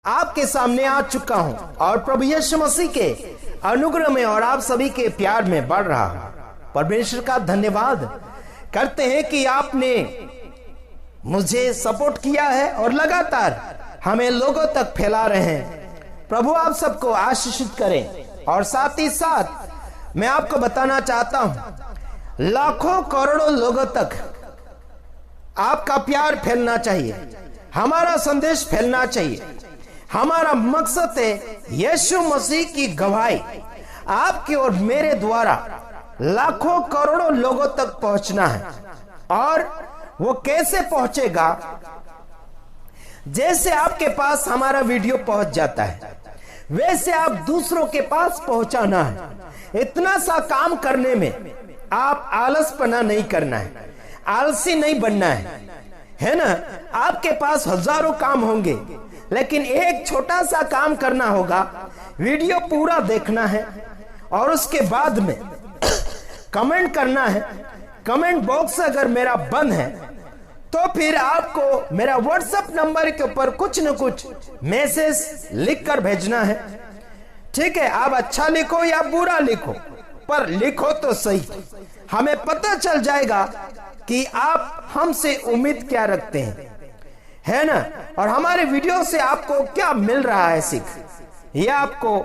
आपके सामने आ चुका हूं और प्रभु यीशु मसीह के अनुग्रह में और आप सभी के प्यार में बढ़ रहा हूं। परमेश्वर का धन्यवाद करते हैं कि आपने मुझे सपोर्ट किया है और लगातार हमें लोगों तक फैला रहे हैं। प्रभु आप सबको आशीषित करें। और साथ ही साथ मैं आपको बताना चाहता हूं, लाखों करोड़ों लोगों तक आपका प्यार फैलना चाहिए, हमारा संदेश फैलना चाहिए। हमारा मकसद है यीशु मसीह की गवाही आपके और मेरे द्वारा लाखों करोड़ों लोगों तक पहुंचना है। और वो कैसे पहुंचेगा? जैसे आपके पास हमारा वीडियो पहुंच जाता है, वैसे आप दूसरों के पास पहुंचाना है। इतना सा काम करने में आप आलसपना नहीं करना है, आलसी नहीं बनना है ना। आपके पास हजारों काम होंगे, लेकिन एक छोटा सा काम करना होगा। वीडियो पूरा देखना है और उसके बाद में कमेंट करना है। कमेंट बॉक्स अगर मेरा बंद है तो फिर आपको मेरा व्हाट्सएप नंबर के ऊपर कुछ न कुछ मैसेज लिखकर भेजना है। ठीक है, आप अच्छा लिखो या बुरा लिखो, पर लिखो तो सही। हमें पता चल जाएगा कि आप हमसे उम्मीद क्या रखते हैं, है ना। और हमारे वीडियो से आपको क्या मिल रहा है सीख, यह आपको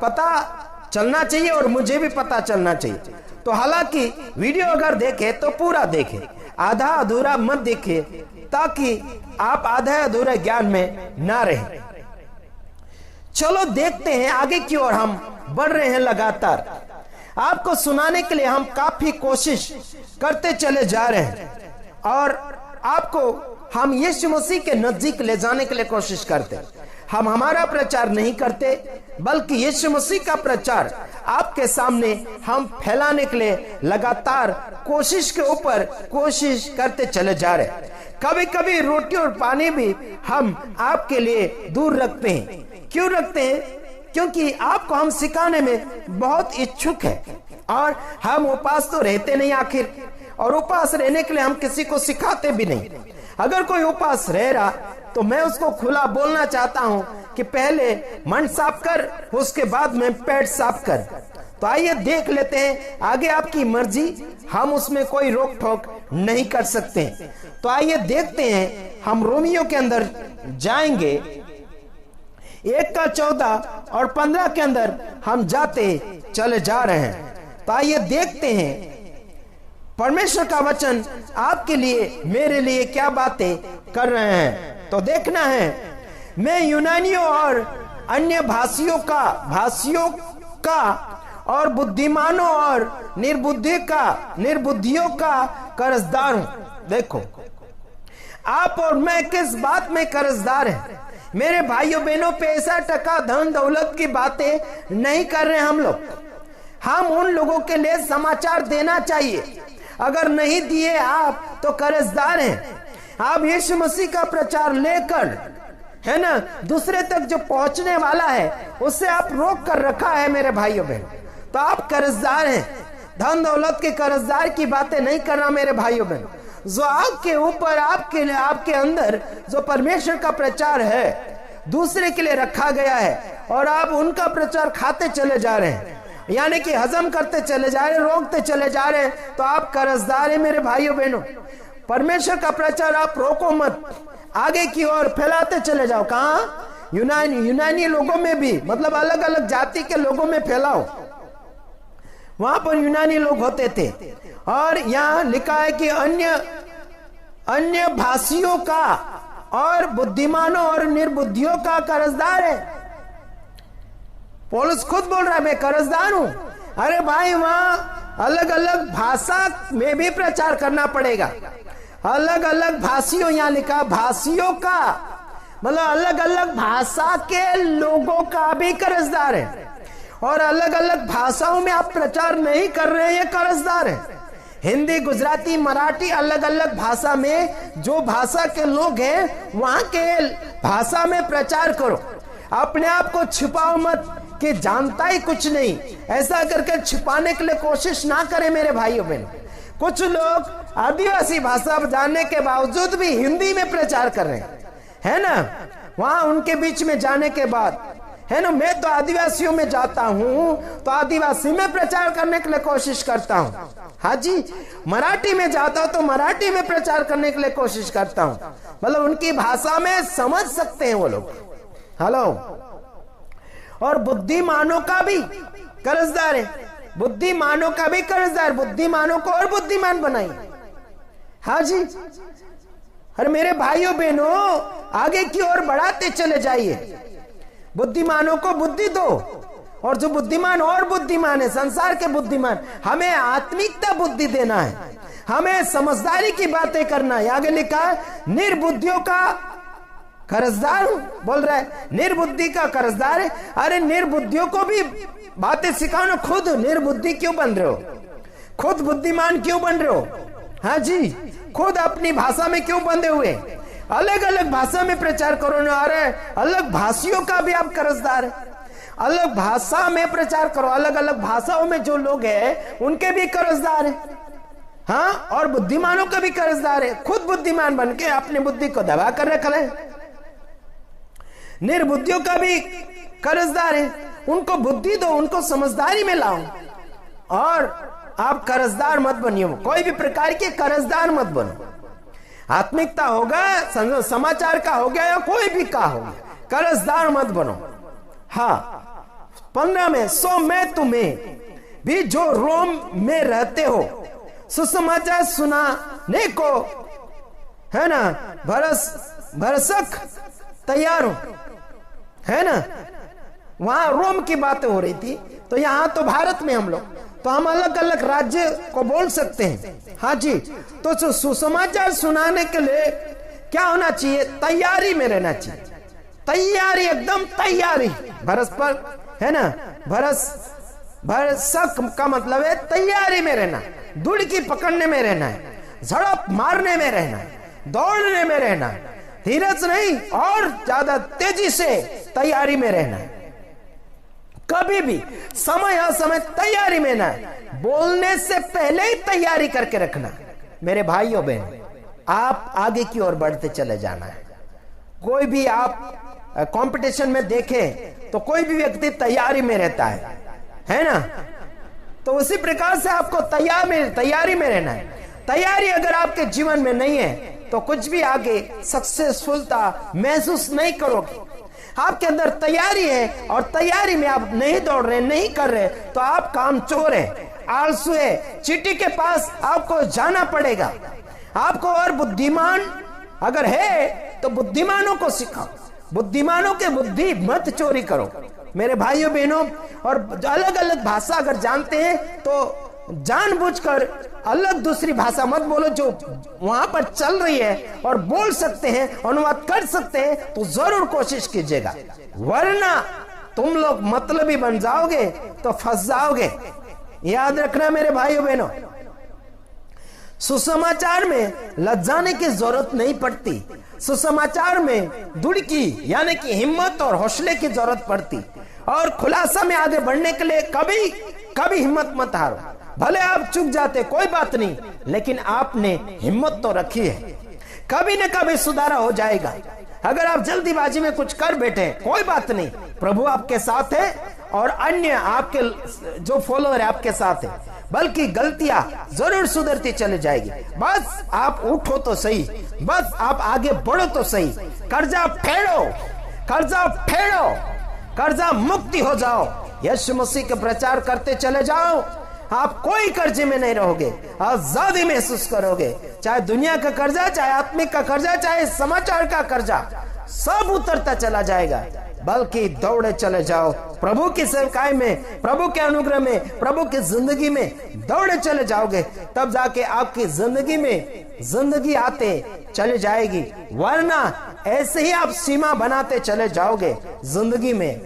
पता चलना चाहिए और मुझे भी पता चलना चाहिए। तो हालांकि वीडियो अगर देखे तो पूरा देखे, आधा अधूरा मत देखे, ताकि आप आधा अधूरा ज्ञान में ना रहे। चलो देखते हैं आगे की ओर हम बढ़ रहे हैं। लगातार आपको सुनाने के लिए हम काफी कोशिश करते चले जा रहे हैं और आपको हम यीशु मसीह के नजदीक ले जाने के लिए कोशिश करते हैं। हम हमारा प्रचार नहीं करते, बल्कि यीशु मसीह का प्रचार आपके सामने हम फैलाने के लिए लगातार कोशिश के ऊपर कोशिश करते चले जा रहे हैं। कभी कभी रोटी और पानी भी हम आपके लिए दूर रखते हैं। क्यों रखते हैं? क्योंकि आपको हम सिखाने में बहुत इच्छुक है। और हम उपास तो रहते नहीं आखिर, और उपास रहने के लिए हम किसी को सिखाते भी नहीं। अगर कोई उपास रह रहा तो मैं उसको खुला बोलना चाहता हूं कि पहले मन साफ कर, उसके बाद में पेट साफ कर। तो आइए देख लेते हैं, आगे आपकी मर्जी, हम उसमें कोई रोक टोक नहीं कर सकते। तो आइए देखते हैं, हम रोमियो के अंदर जाएंगे। 1:14 और 15 के अंदर हम जाते चले जा रहे हैं। तो आइए देखते हैं परमेश्वर का वचन आपके लिए, मेरे लिए क्या बातें कर रहे हैं। तो देखना है, मैं यूनानियों और अन्य भाषियों का और बुद्धिमानों और निर्बुद्धियों का कर्जदार हूं। देखो, आप और मैं किस बात में कर्जदार हैं? मेरे भाइयों बहनों, पैसा टका धन दौलत की बातें नहीं कर रहे हम लोग। हम उन लोगों के लिए समाचार देना चाहिए। अगर नहीं दिए आप तो कर्जदार हैं। आप यीशु मसीह का प्रचार लेकर, है ना, दूसरे तक जो पहुंचने वाला है उससे आप रोक कर रखा है मेरे भाइयों बहन, तो आप कर्जदार हैं। धन दौलत के कर्जदार की बातें नहीं करना मेरे भाइयों बहन। जो आपके ऊपर, आपके अंदर जो परमेश्वर का प्रचार है दूसरे के लिए रखा गया है, और आप उनका प्रचार खाते चले जा रहे हैं, यानी कि हजम करते चले जा रहे हैं, रोकते चले जा रहे हैं, तो आप कर्जदार हैं मेरे भाइयों बहनों। परमेश्वर का प्रचार आप रोको मत, आगे की ओर फैलाते चले जाओ। कहाँ? यूनानी लोगों में भी, मतलब अलग अलग जाति के लोगों में फैलाओ। वहां पर यूनानी लोग होते थे, और यहाँ लिखा है कि अन्य भाषियों का और बुद्धिमानों और निर्बुद्धियों का कर्जदार है। पौलुस खुद बोल रहा है, मैं कर्जदार हूं। अरे भाई, वहां अलग अलग भाषा में भी प्रचार करना पड़ेगा। अलग अलग भाषियों, यहाँ लिखा भाषियों का, मतलब अलग अलग भाषा के लोगों का भी कर्जदार है। और अलग अलग भाषाओं में आप प्रचार नहीं कर रहे हैं, ये कर्जदार है। हिंदी, गुजराती, मराठी, अलग अलग भाषा में जो भाषा के लोग हैं वहां के भाषा में प्रचार करो। अपने आप को छिपाओ मत कि जानता ही कुछ नहीं, ऐसा करके छिपाने के लिए कोशिश ना करें मेरे भाइयों बहन। कुछ लोग आदिवासी भाषा जानने के बावजूद भी हिंदी में प्रचार कर रहे हैं, है ना। वहां उनके बीच में जाने के बाद, है ना, मैं तो आदिवासियों में जाता हूं तो आदिवासी में प्रचार करने के लिए कोशिश करता हूं। हाँ जी, मराठी में जाता हूं तो मराठी में प्रचार करने के लिए कोशिश करता हूं, मतलब उनकी भाषा में समझ सकते हैं वो लोग। हेलो, और बुद्धिमानों का भी कर्जदार है, बुद्धिमानों का भी कर्जदार, बुद्धिमानों को और बुद्धिमान बनाइए। हाँ जी, अरे मेरे भाइयों बहनों, आगे की ओर बढ़ाते चले जाइए, बुद्धिमानों को बुद्धि दो, और जो बुद्धिमान और बुद्धिमान है, संसार के बुद्धिमान, हमें आत्मिकता बुद्धि देना है, हमें समझदारी की बातें करना है। आगे लिखा है निर्बुद्धियों का कर्जदार हूं, बोल रहा है निर्बुद्धि का कर्जदार है। अरे निर्बुद्धियों को भी बातें सिखाओ, खुद निर्बुद्धि क्यों बन रहे हो, खुद बुद्धिमान क्यों बन रहे हो? हाँ जी, खुद अपनी भाषा में क्यों बंधे हुए? अलग अलग भाषा में प्रचार करो ना। अरे अलग भाषियों का भी आप कर्जदार है, अलग भाषा में प्रचार करो, अलग अलग भाषाओं में जो लोग हैं उनके भी कर्जदार है। हाँ, और बुद्धिमानों का भी कर्जदार है, खुद बुद्धिमान बन के अपनी बुद्धि को दबा कर रख ले। निर्बुद्धियों का भी कर्जदार है, उनको बुद्धि दो, उनको समझदारी में लाओ, और आप कर्जदार मत बनिए, कोई भी प्रकार के कर्जदार मत बनो। आत्मिकता होगा, समाचार का हो गया या कोई भी का हो, कर्जदार मत बनो। हाँ, 15 में, सो मैं तुम्हें भी जो रोम में रहते हो सुसमाचार सुनाने को, है ना, भरसक तैयार हूं, है ना। वहां रोम की बातें हो रही थी, तो यहां तो भारत में हम लोग, तो हम अलग अलग राज्य को बोल सकते हैं। हाँ जी, तो सुसमाचार सुनाने के लिए क्या होना चाहिए? तैयारी में रहना चाहिए, तैयारी, एकदम तैयारी, भरस पर, है ना, भरसक का मतलब है तैयारी में रहना, दुड़की पकड़ने में रहना है, झड़प मारने में रहना है, दौड़ने में रहना है, धीरज नहीं और ज्यादा तेजी से तैयारी में रहना है। कभी भी समय असमय तैयारी में ना, बोलने से पहले ही तैयारी करके रखना। मेरे भाइयों बहन, आप आगे की ओर बढ़ते चले जाना है। कोई भी आप कंपटीशन में देखें तो कोई भी व्यक्ति तैयारी में रहता है ना, तो उसी प्रकार से आपको तैयारी में रहना है। तैयारी अगर आपके जीवन में नहीं है तो कुछ भी आगे सक्सेसफुलता महसूस नहीं करोगे। आपके अंदर तैयारी है और तैयारी में आप नहीं दौड़ रहे, नहीं कर रहे, तो आप कामचोर है, आलसू है, चींटी के पास आपको जाना पड़ेगा। आपको और बुद्धिमान अगर है तो बुद्धिमानों को सिखाओ, बुद्धिमानों के बुद्धि मत चोरी करो। मेरे भाइयों बहनों, और अलग अलग भाषा अगर जानते हैं तो जानबूझकर अलग दूसरी भाषा मत बोलो, जो वहां पर चल रही है और बोल सकते हैं, अनुवाद कर सकते हैं, तो जरूर कोशिश कीजिएगा, वरना तुम लोग मतलबी बन जाओगे तो फंस जाओगे। याद रखना मेरे भाइयों बहनों, सुसमाचार में लज्जाने की जरूरत नहीं पड़ती, सुसमाचार में दुड़की यानी कि हिम्मत और हौसले की जरूरत पड़ती, और खुलासा में आगे बढ़ने के लिए कभी हिम्मत मत हारो। भले आप चूक जाते कोई बात नहीं, लेकिन आपने हिम्मत तो रखी है, कभी न कभी सुधारा हो जाएगा। अगर आप जल्दीबाजी में कुछ कर बैठे कोई बात नहीं, प्रभु आपके साथ है और अन्य आपके जो फॉलोअर है आपके साथ है, बल्कि गलतियां जरूर सुधरती चली जाएगी। बस आप उठो तो सही, बस आप आगे बढ़ो तो सही, कर्जा फेड़ो, कर्जा मुक्ति हो जाओ, यीशु मसीह का प्रचार करते चले जाओ, आप कोई कर्जे में नहीं रहोगे, आजादी महसूस करोगे। चाहे दुनिया का कर्जा, चाहे आत्मिक का कर्जा, चाहे समाचार का कर्जा, सब उतरता चला जाएगा, बल्कि दौड़े चले जाओ प्रभु की सेवकाई में, प्रभु के अनुग्रह में, प्रभु की जिंदगी में दौड़े चले जाओगे, तब जाके आपकी जिंदगी में जिंदगी आते चले जाएगी। वरना ऐसे ही आप सीमा बनाते चले जाओगे जिंदगी में,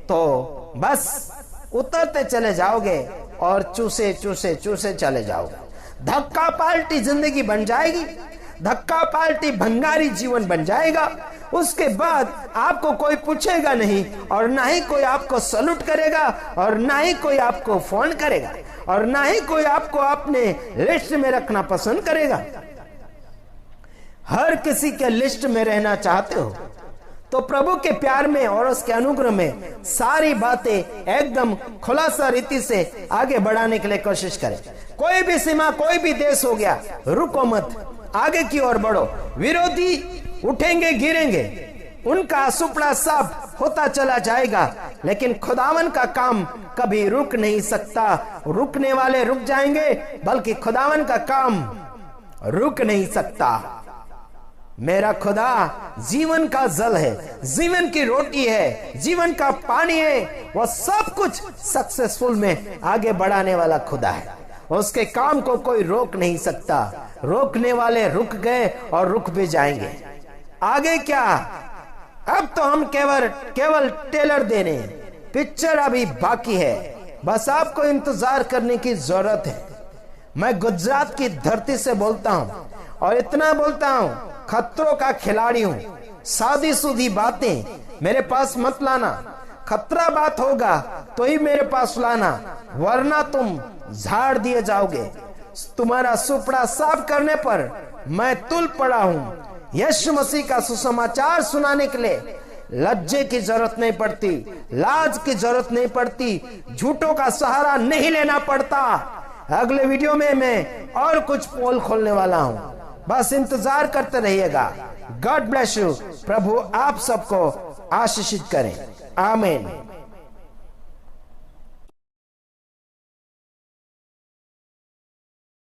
तो बस उतरते चले जाओगे और चूसे चले जाओगे। धक्का पाल्टी जिंदगी बन जाएगी, धक्का पाल्टी भंगारी जीवन बन जाएगा। उसके बाद आपको कोई पूछेगा नहीं, और ना ही कोई आपको सैल्यूट करेगा, और ना ही कोई आपको फोन करेगा, और ना ही कोई आपको अपने लिस्ट में रखना पसंद करेगा। हर किसी के लिस्ट में रहना चाहते हो तो प्रभु के प्यार में और उसके अनुग्रह में सारी बातें एकदम खुलासा रीति से आगे बढ़ाने के लिए कोशिश करें। कोई भी सीमा, कोई भी देश हो गया, रुको मत, आगे की ओर बढ़ो। विरोधी उठेंगे, गिरेंगे, उनका सुपड़ा साफ होता चला जाएगा, लेकिन खुदावन का काम कभी रुक नहीं सकता। रुकने वाले रुक जाएंगे, बल्कि खुदावन का काम रुक नहीं सकता। मेरा खुदा जीवन का जल है, जीवन की रोटी है, जीवन का पानी है। वह सब कुछ सक्सेसफुल में आगे बढ़ाने वाला खुदा है। उसके काम को कोई रोक नहीं सकता। रोकने वाले रुक गए और रुक भी जाएंगे। आगे क्या? अब तो हम केवल टेलर दे रहे हैं, पिक्चर अभी बाकी है। बस आपको इंतजार करने की जरूरत है। मैं गुजरात की धरती से बोलता हूँ और इतना बोलता हूँ, खतरों का खिलाड़ी हूँ। सादी सूदी बातें मेरे पास मत लाना। खतरा बात होगा तो ही मेरे पास लाना, वरना तुम झाड़ दिए जाओगे। तुम्हारा सुपड़ा साफ करने पर मैं तुल पड़ा हूँ। यीशु मसीह का सुसमाचार सुनाने के लिए लज्जे की जरूरत नहीं पड़ती, लाज की जरूरत नहीं पड़ती, झूठों का सहारा नहीं लेना पड़ता। अगले वीडियो में मैं और कुछ पोल खोलने वाला हूँ, बस इंतजार करते रहिएगा। God bless you. प्रभु आप सबको आशीषित करें। आमीन।